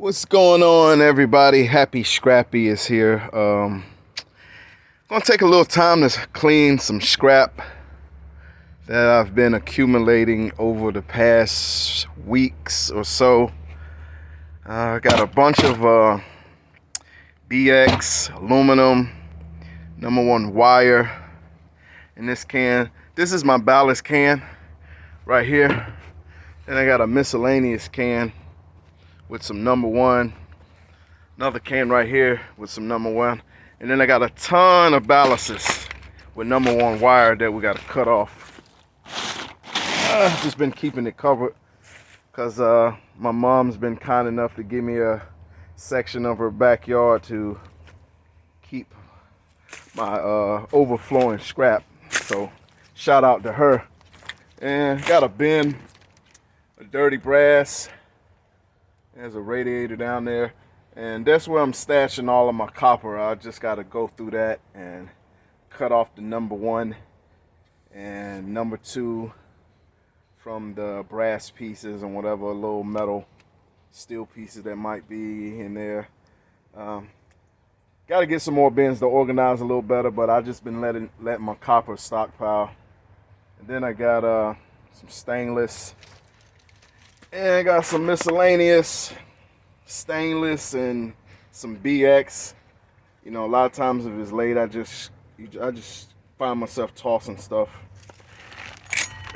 What's going on, everybody? Happy Scrappy is here. Gonna take a little time to clean some scrap that I've been accumulating over the past weeks or so. I got a bunch of BX aluminum #1 wire in this can. This is my ballast can right here. And I got a miscellaneous can with some #1. Another can right here with some #1. And then I got a ton of ballasts with #1 wire that we got to cut off. Just been keeping it covered because my mom's been kind enough to give me a section of her backyard to keep my overflowing scrap. So shout out to her. And got a bin, a dirty brass. There's a radiator down there. And that's where I'm stashing all of my copper. I just got to go through that and cut off the #1 and #2 from the brass pieces and whatever little metal steel pieces that might be in there. Got to get some more bins to organize a little better, but I just been letting my copper stockpile. And then I got some stainless, and I got some miscellaneous stainless and some BX. You know, a lot of times if it's late, I just find myself tossing stuff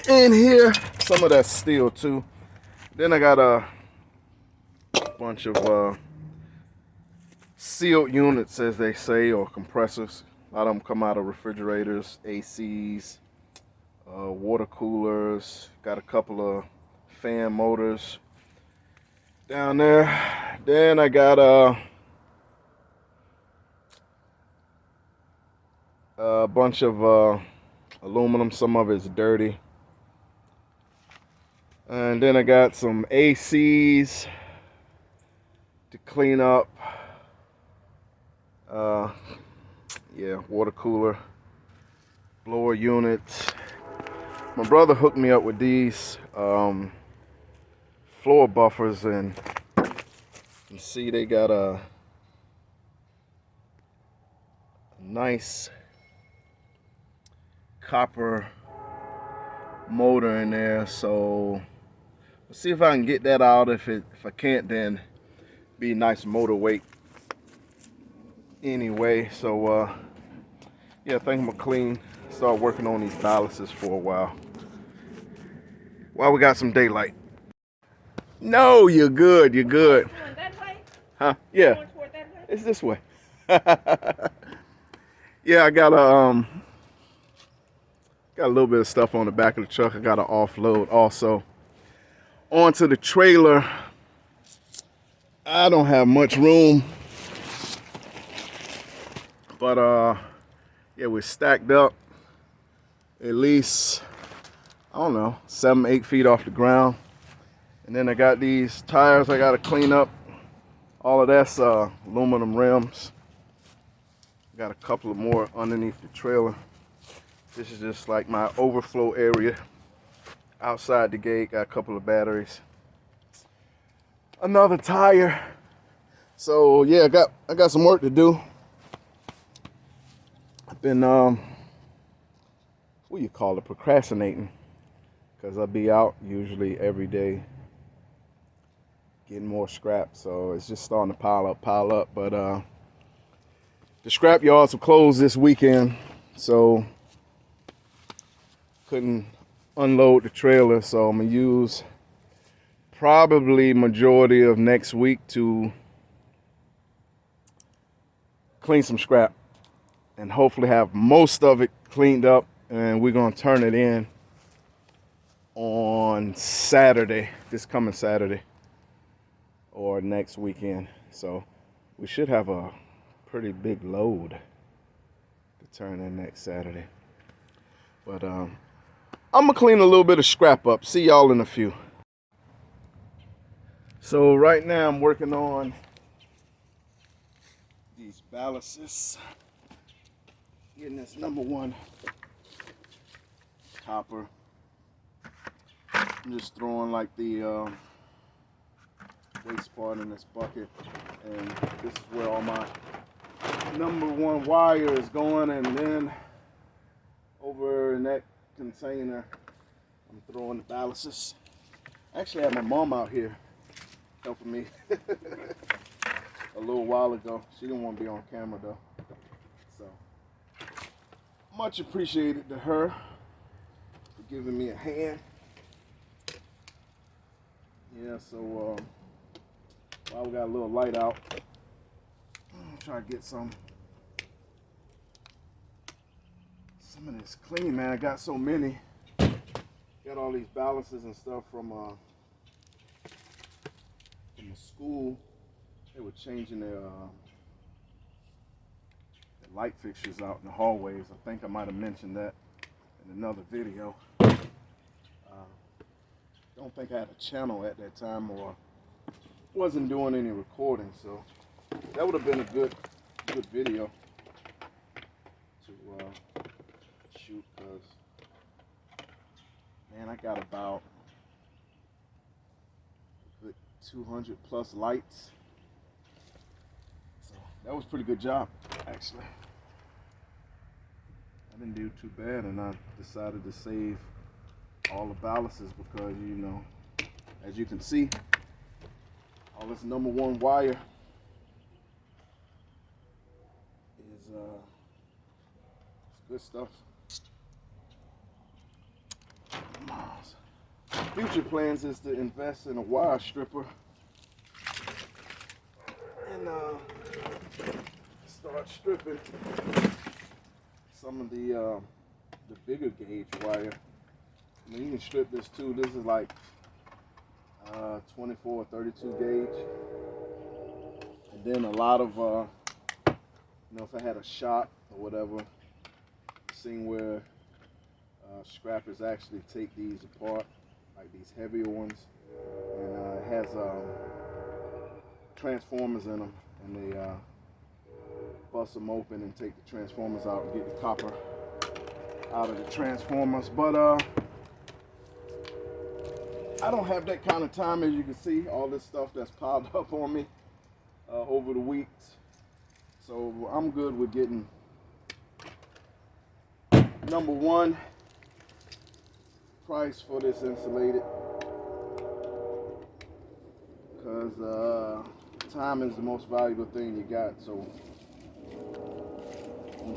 in here. Some of that's steel too. Then I got a bunch of sealed units, as they say, or compressors. A lot of them come out of refrigerators, ACs, water coolers. Got a couple of fan motors down there. Then I got a bunch of aluminum. Some of it's dirty. And then I got some ACs to clean up. Yeah, water cooler, blower units. My brother hooked me up with these floor buffers, and you can see they got a nice copper motor in there. So let's see if I can get that out. If I can't, then be nice motor weight anyway. So yeah, I think I'm gonna start working on these ballasts for a while we got some daylight. No, you're good. You're good. Going that way? Huh? Yeah. Going toward that way? It's this way. Yeah, I got a little bit of stuff on the back of the truck. I got to offload also onto the trailer. I don't have much room, but yeah, we're stacked up at least, I don't know, 7-8 feet off the ground. And then I got these tires I got to clean up. All of that's aluminum rims. Got a couple of more underneath the trailer. This is just like my overflow area. Outside the gate, got a couple of batteries. Another tire. So yeah, I got some work to do. I've been what do you call it, procrastinating, because I'll be out usually every day getting more scrap. So it's just starting to pile up. But the scrap yards will close this weekend, so couldn't unload the trailer. So I'm gonna use probably majority of next week to clean some scrap and hopefully have most of it cleaned up, and we're gonna turn it in on Saturday, this coming Saturday or next weekend. So we should have a pretty big load to turn in next Saturday. But I'm gonna clean a little bit of scrap up. See y'all in a few. So right now I'm working on these ballasts, getting this #1 copper. I'm just throwing like the waste this part in this bucket, and this is where all my #1 wire is going, and then over in that container I'm throwing the ballasts. I actually had my mom out here helping me a little while ago. She didn't want to be on camera though, so much appreciated to her for giving me a hand. Yeah, so while we got a little light out, I'm trying to get some of this clean, man. I got so many. Got all these ballasts and stuff from the school. They were changing their light fixtures out in the hallways. I think I might have mentioned that in another video. Don't think I had a channel at that time, or wasn't doing any recording, so that would have been a good video to shoot, because man, I got about a good 200 plus lights, so that was a pretty good job actually. I didn't do too bad, and I decided to save all the ballasts because, you know, as you can see, all this #1 wire is it's good stuff. Future plans is to invest in a wire stripper and start stripping some of the bigger gauge wire. I mean, you can strip this too. This is like 24 or 32 gauge. And then a lot of, you know, if I had a shop or whatever, seeing where scrappers actually take these apart, like these heavier ones, and it has transformers in them, and they bust them open and take the transformers out and get the copper out of the transformers. But I don't have that kind of time, as you can see, all this stuff that's piled up on me over the weeks. So I'm good with getting #1 price for this insulated, because time is the most valuable thing you got. So I'm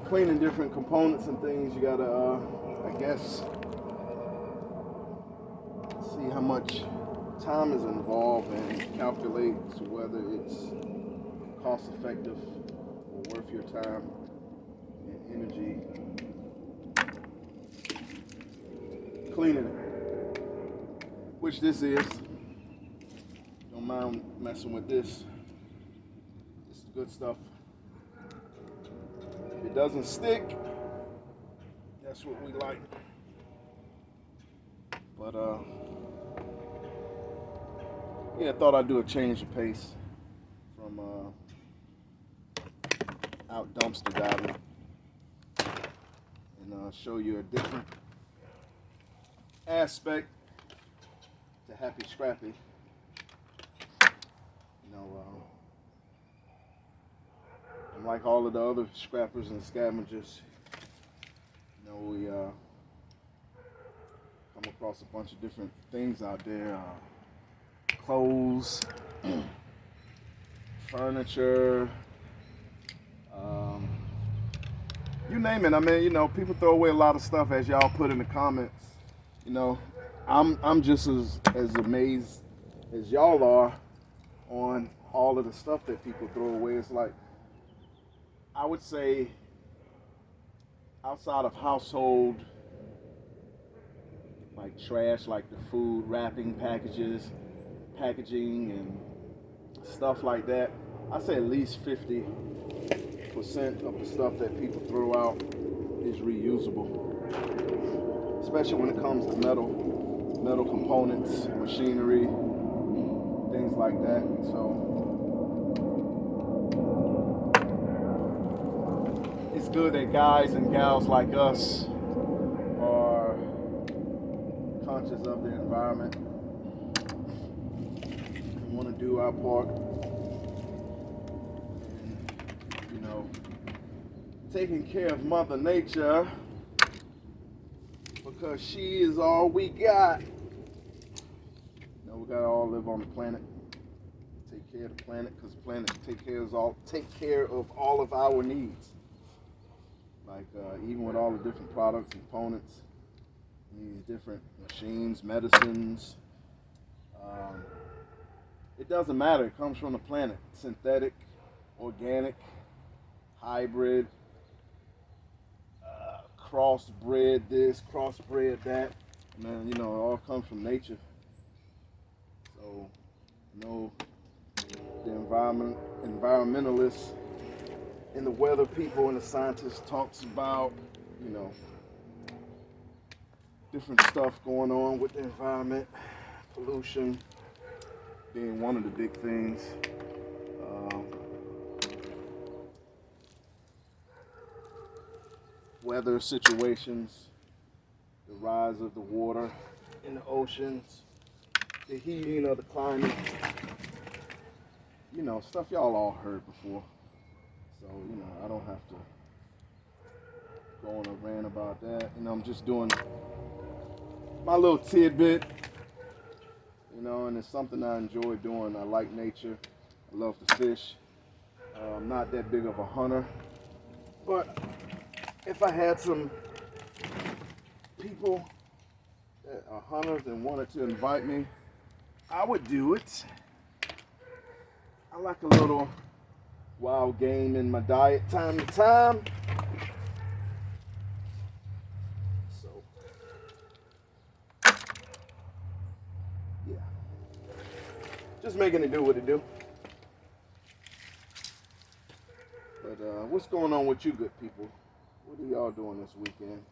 cleaning different components and things. You gotta I guess see how much time is involved and calculate whether it's cost effective or worth your time and energy cleaning it, which this is. Don't mind messing with this. This is good stuff. If it doesn't stick, that's what we like. But yeah, I thought I'd do a change of pace from out dumpster diving, and show you a different aspect to Happy Scrappy. You know, unlike all of the other scrappers and scavengers, you know, we come across a bunch of different things out there. Clothes, furniture, you name it. I mean, you know, people throw away a lot of stuff, as y'all put in the comments. You know, I'm just as amazed as y'all are on all of the stuff that people throw away. It's like, I would say, outside of household, like trash, like the food wrapping packaging and stuff like that, I say at least 50% of the stuff that people throw out is reusable, especially when it comes to metal components, machinery, things like that. So it's good that guys and gals like us are conscious of the environment want to do our part in, taking care of Mother Nature, because she is all we got. We gotta all live on the planet. Take care of the planet, because the planet take care of all of our needs. Like even with all the different products, components, these different machines, medicines. It doesn't matter. It comes from the planet. Synthetic, organic, hybrid, crossbred this, crossbred that. And then, it all comes from nature. So, the environmentalists and the weather people and the scientists talks about, different stuff going on with the environment, pollution being one of the big things. Weather situations, the rise of the water in the oceans, the heating of the climate, stuff y'all all heard before. So, I don't have to go on a rant about that. I'm just doing my little tidbit, and it's something I enjoy doing. I like nature. I love to fish. I'm not that big of a hunter, but if I had some people that are hunters and wanted to invite me, I would do it. I like a little wild game in my diet time to time. So, yeah. Just making it do what it do. But what's going on with you good people? What are y'all doing this weekend?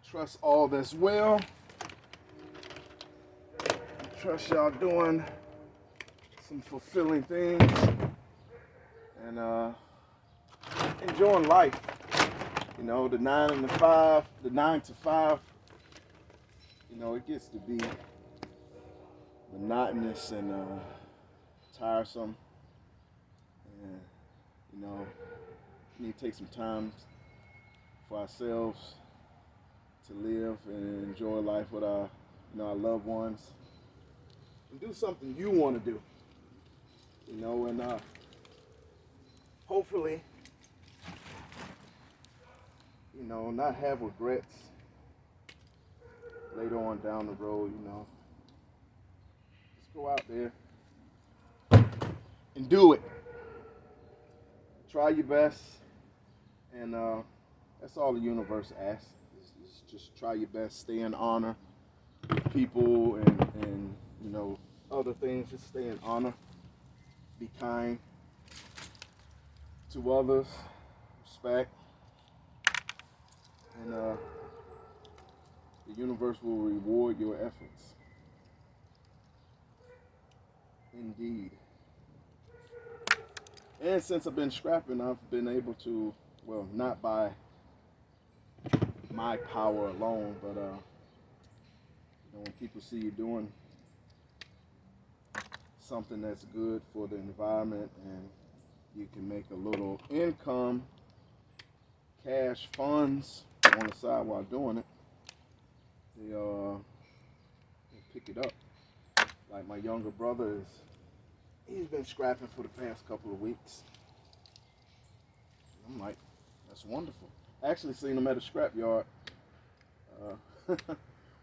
Trust all that's well. Trust y'all doing some fulfilling things and enjoying life. The 9 and the 5, the 9 to 5. It gets to be monotonous and tiresome. And we need to take some time for ourselves to live and enjoy life with our loved ones, and do something you want to do, and hopefully, not have regrets later on down the road. Just go out there and do it. Try your best, and that's all the universe asks. Is just try your best, stay in honor with people and other things. Just stay in honor, be kind to others, respect, and the universe will reward your efforts. Indeed. And since I've been scrapping, I've been able to, well, not by my power alone, but when people see you doing something that's good for the environment and you can make a little income, cash funds on the side while doing it, they pick it up. Like my younger brother he's been scrapping for the past couple of weeks. I'm like, that's wonderful. I actually seen him at a scrap yard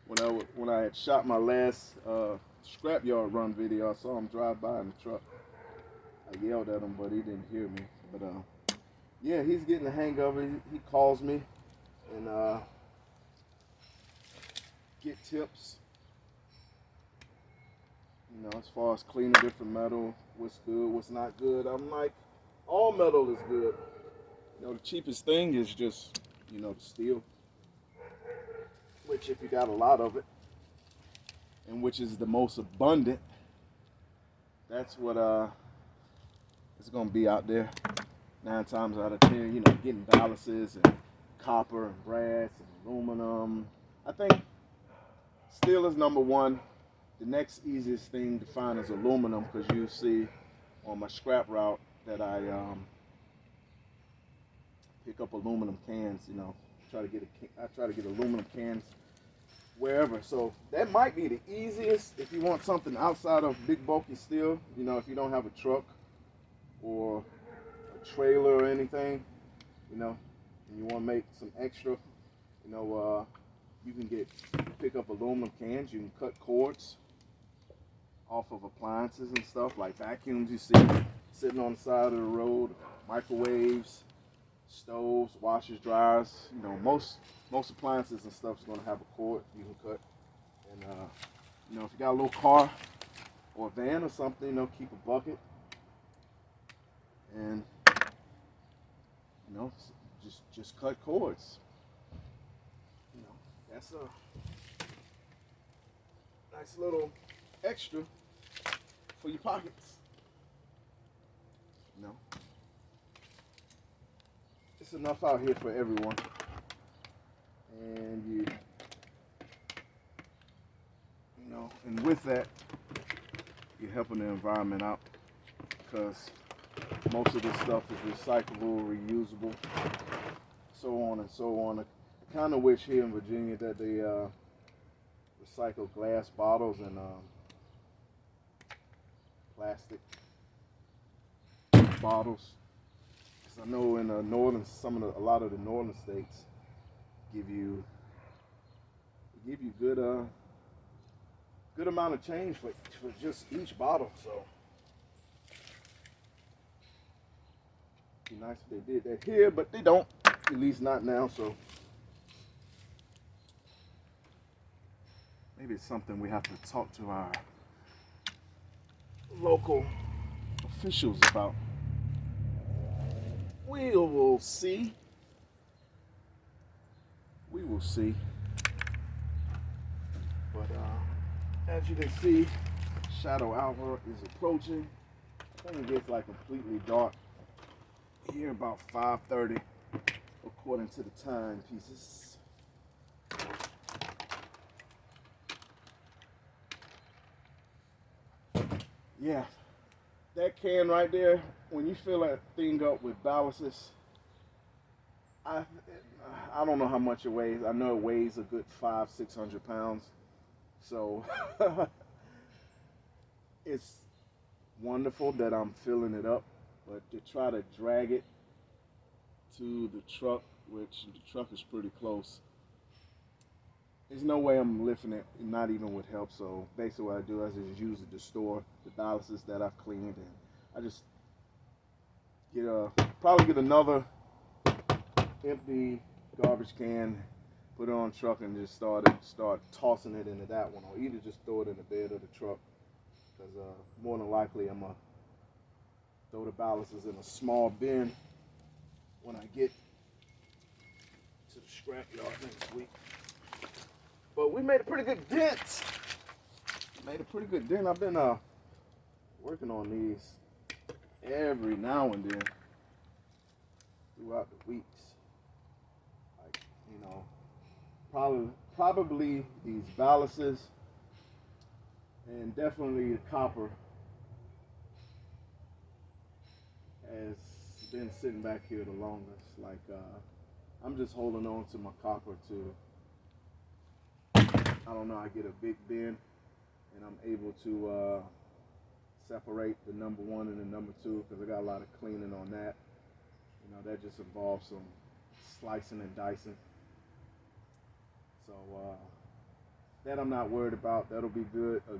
when I had shot my last scrapyard run video. I saw him drive by in the truck. I yelled at him, but he didn't hear me. But yeah, he's getting the hang of it. He calls me and get tips. As far as cleaning different metal, what's good, what's not good. I'm like, all metal is good. The cheapest thing is just, the steel. Which if you got a lot of it, and which is the most abundant, that's what it's gonna be out there. 9 times out of 10, getting ballasts and copper and brass and aluminum. I think steel is number one. The next easiest thing to find is aluminum, because you see on my scrap route that I pick up aluminum cans. You know, I try to get aluminum cans wherever. So that might be the easiest if you want something outside of big bulky steel. You know, if you don't have a truck or a trailer or anything, you know, and you want to make some extra, you know, you can pick up aluminum cans. You can cut cords off of appliances and stuff like vacuums you see sitting on the side of the road, microwaves, stoves, washers, dryers. You know, most appliances and stuff is going to have a cord you can cut. And you know, if you got a little car or a van or something, you know, keep a bucket and, you know, just cut cords. You know, that's a nice little extra for your pockets. You know, it's enough out here for everyone. And you know, and with that, you're helping the environment out, because most of this stuff is recyclable, reusable, so on and so on. I kind of wish here in Virginia that they recycle glass bottles and plastic bottles. Because I know in the northern, a lot of the northern states give you good amount of change for just each bottle. So it'd be nice if they did that here, but they don't, at least not now. So maybe it's something we have to talk to our local officials about. We will see. We will see. But as you can see, shadow hour is approaching. I think it gets like completely dark here about 5:30, according to the timepieces. Yeah, that can right there, when you fill that thing up with ballasts, I don't know how much it weighs. I know it weighs a good 500-600 pounds. So it's wonderful that I'm filling it up, but to try to drag it to the truck, which the truck is pretty close, there's no way I'm lifting it, not even with help. So basically what I do is just use it to store the ballasts that I've cleaned, and I just probably get another empty garbage can, put it on the truck, and just start tossing it into that one, or either just throw it in the bed of the truck, because more than likely I'm gonna throw the ballasts in a small bin when I get to the scrapyard next week. But we made a pretty good dent. I've been working on these every now and then throughout the weeks. Like, you know, probably these ballasts and definitely the copper has been sitting back here the longest. Like, I'm just holding on to my copper to, I don't know, I get a big bin and I'm able to separate the number one and the number two, because I got a lot of cleaning on that. You know, that just involves some slicing and dicing. So that I'm not worried about. That'll be a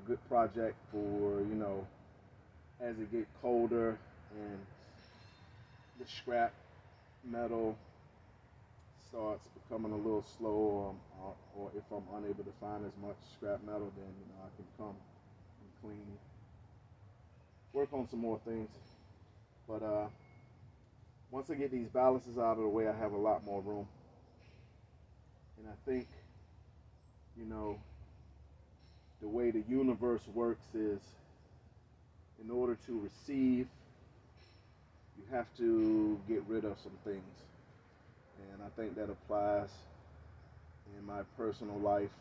good project for, you know, as it gets colder and the scrap metal starts becoming a little slow, or if I'm unable to find as much scrap metal, then, you know, I can come and clean, work on some more things. But once I get these ballasts out of the way, I have a lot more room. And I think, you know, the way the universe works is, in order to receive, you have to get rid of some things. And I think that applies in my personal life.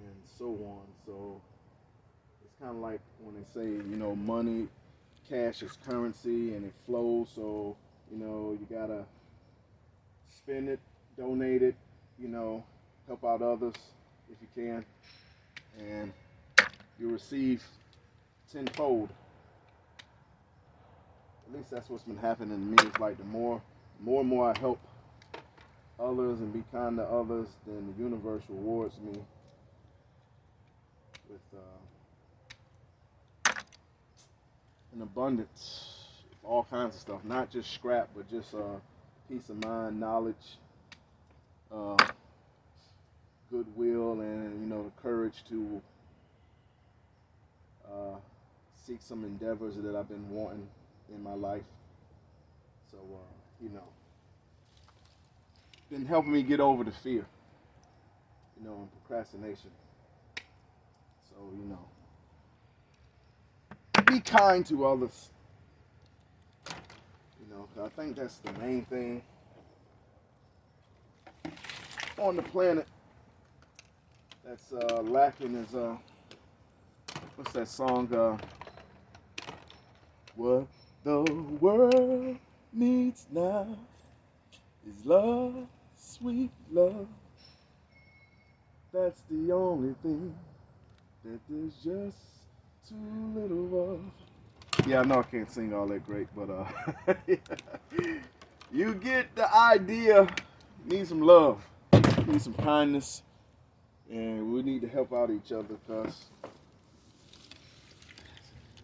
And so on. So it's kind of like when they say, money, cash is currency and it flows. So, you gotta spend it, donate it, help out others if you can, and you'll receive tenfold. At least that's what's been happening to me. It's like the more and more I help others and be kind to others, then the universe rewards me with an abundance of all kinds of stuff. Not just scrap, but just peace of mind, knowledge, uh, goodwill, and the courage to seek some endeavors that I've been wanting in my life. So, been helping me get over the fear, and procrastination. So, be kind to others. 'Cause I think that's the main thing on the planet that's lacking is what's that song? What the world needs now is love, sweet love. That's the only thing that there's just too little of. Yeah, I know I can't sing all that great, but you get the idea. Need some love, need some kindness, and we need to help out each other because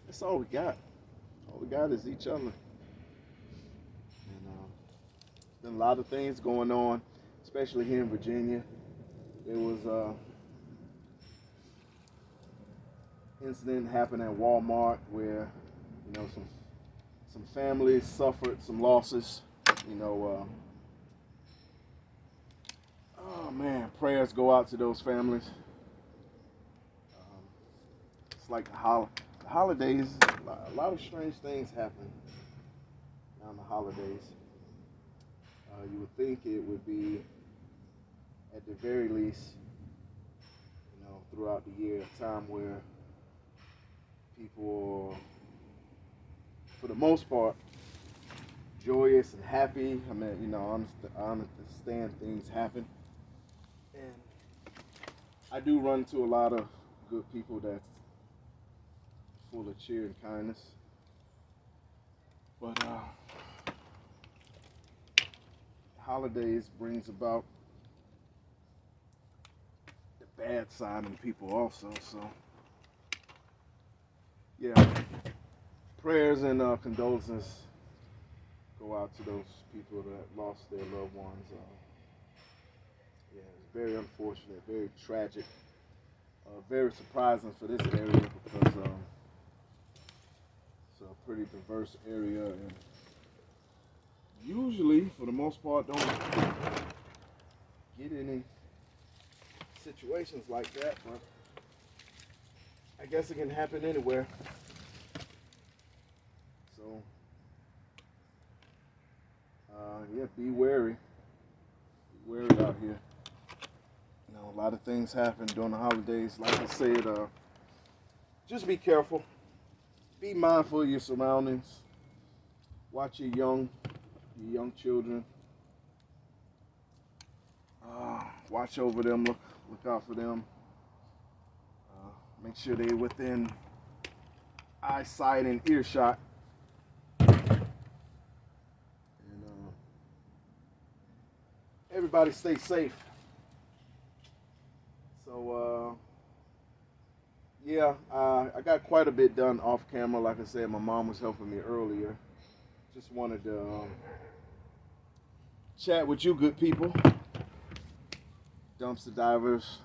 that's all we got. All we got is each other. And there's been a lot of things going on, especially here in Virginia. There was incident happened at Walmart where some families suffered some losses. Oh man, prayers go out to those families. It's like the holidays. A lot of strange things happen on the holidays. You would think it would be, at the very least, throughout the year, a time where people, for the most part, joyous and happy. I mean, I understand things happen, and I do run into a lot of good people that's full of cheer and kindness. But holidays brings about the bad side in people also. So yeah, prayers and condolences go out to those people that lost their loved ones. Yeah, it's very unfortunate, very tragic, very surprising for this area because it's a pretty diverse area and usually, for the most part, don't get any situations like that, but I guess it can happen anywhere. So, yeah, be wary. Be wary out here. A lot of things happen during the holidays. Like I said, just be careful. Be mindful of your surroundings. Watch your young children. Watch over them. Look out for them. Make sure they're within eyesight and earshot. And everybody stay safe. So yeah, I got quite a bit done off camera. Like I said, my mom was helping me earlier. Just wanted to chat with you good people. Dumpster divers,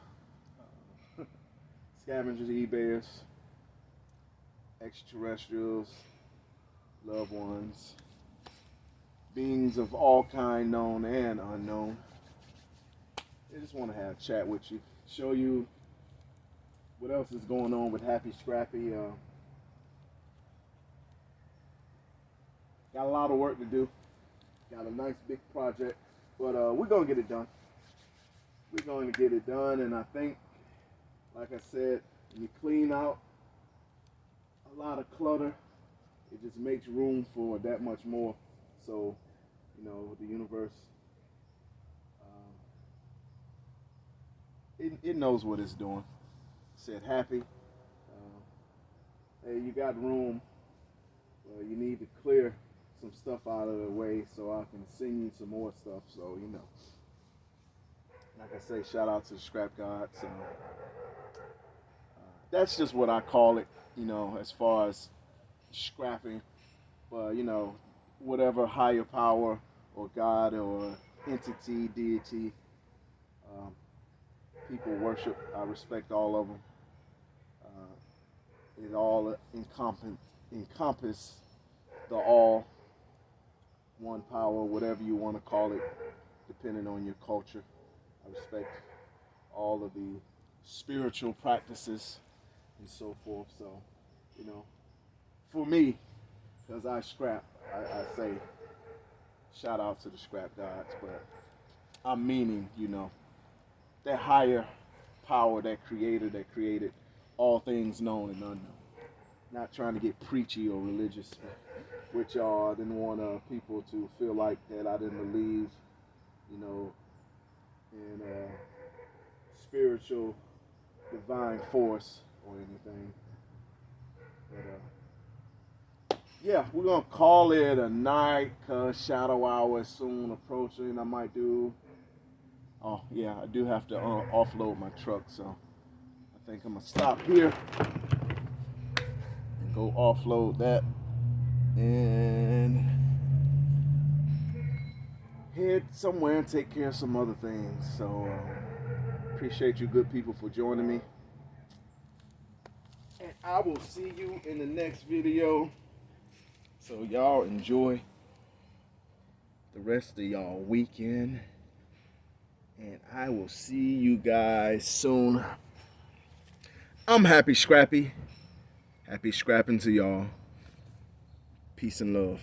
scavengers, eBayers, extraterrestrials, loved ones, beings of all kind, known and unknown. I just want to have a chat with you, show you what else is going on with Happy Scrappy. Got a lot of work to do. Got a nice big project, but we're gonna get it done. We're going to get it done, and I think like I said, when you clean out a lot of clutter, it just makes room for that much more. So, you know, the universe, it knows what it's doing. It said happy. Hey, you got room. You need to clear some stuff out of the way so I can send you some more stuff. So, you know, like I say, shout out to the scrap gods. That's just what I call it, you know, as far as scrapping. But, you know, whatever higher power or God or entity, deity, um, people worship, I respect all of them. It all encompass the all, one power, whatever you want to call it, depending on your culture. I respect all of the spiritual practices and so forth. So, you know, for me, because I scrap, I say shout out to the scrap gods, but I'm meaning, you know, that higher power, that creator that created all things known and unknown. Not trying to get preachy or religious with y'all. I didn't want people to feel like that I didn't believe, you know, in spiritual divine force or anything. But yeah, we're gonna call it a night because shadow hour is soon approaching. I might do. Oh yeah, I do have to offload my truck, so I think I'm gonna stop here and go offload that and head somewhere and take care of some other things. So appreciate you good people for joining me. And I will see you in the next video. So y'all enjoy the rest of y'all weekend. And I will see you guys soon. I'm happy scrappy. Happy scrapping to y'all. Peace and love.